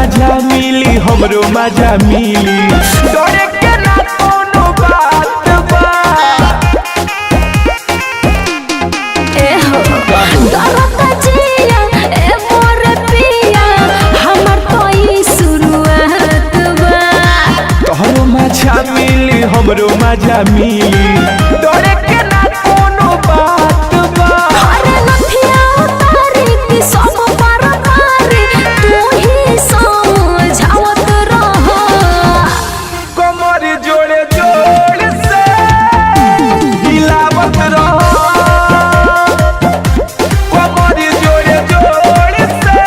मजा मिली हमरो मजा मिली डरे के ना कोनो बात बा ए हो डरता जिया ए मोर पिया हमर कोई शुरुआत बा तोहरो मजा मिली हमरो मजा मिली डरे के ना कोनो बात बा अरे नथिया उतारी की सब पर तारी तू ही समझावत रह कमर जोड़े जोड़ से हिलावत रह कमर जोड़े जोड़ से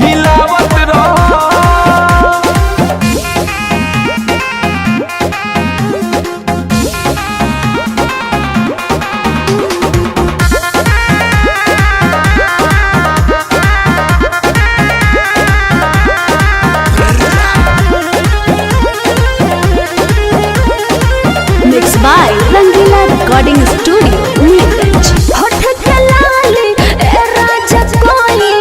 हिलावत रह mix by Rangila recording studio Nilganj होठ के लाली ए राजा कोई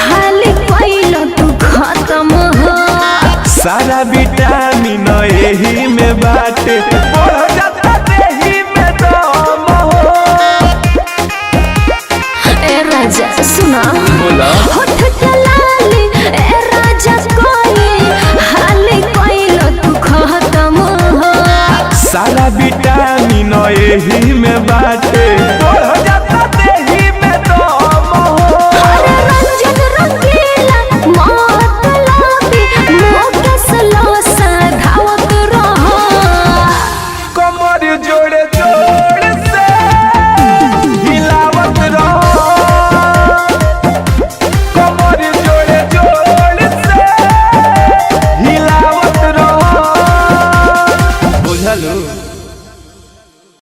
हाली कोइलो तू खत्म हो सारा विटामिन एही में बाटे बढ़ जाता देही में दम हो ए राजा सुना बोला होठ के लाली ए राजा कोई हाली कोइलो तू खत्म हो सारा विटामिन एही